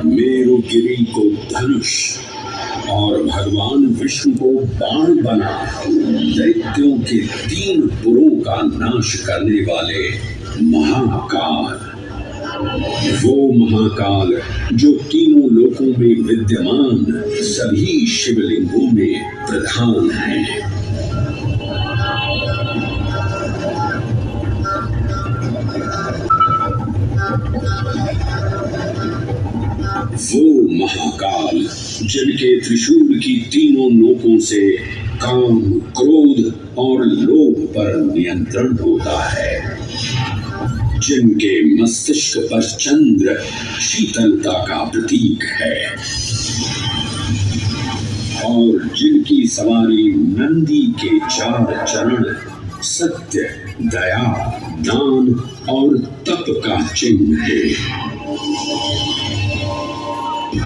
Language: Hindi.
मेरुगिरी को धनुष और भगवान विष्णु को बाण बना दैत्यों के 3 पुरों का नाश करने वाले महाकाल, वो महाकाल जो तीनों लोकों में विद्यमान सभी शिवलिंगों में प्रधान है। वो महाकाल जिनके त्रिशूल की तीनों नोकों से काम, क्रोध और लोभ पर नियंत्रण होता है, जिनके मस्तिष्क पर चंद्र शीतलता का प्रतीक है और जिनकी सवारी नंदी के 4 चरण सत्य, दया, दान और तप का चिन्ह है।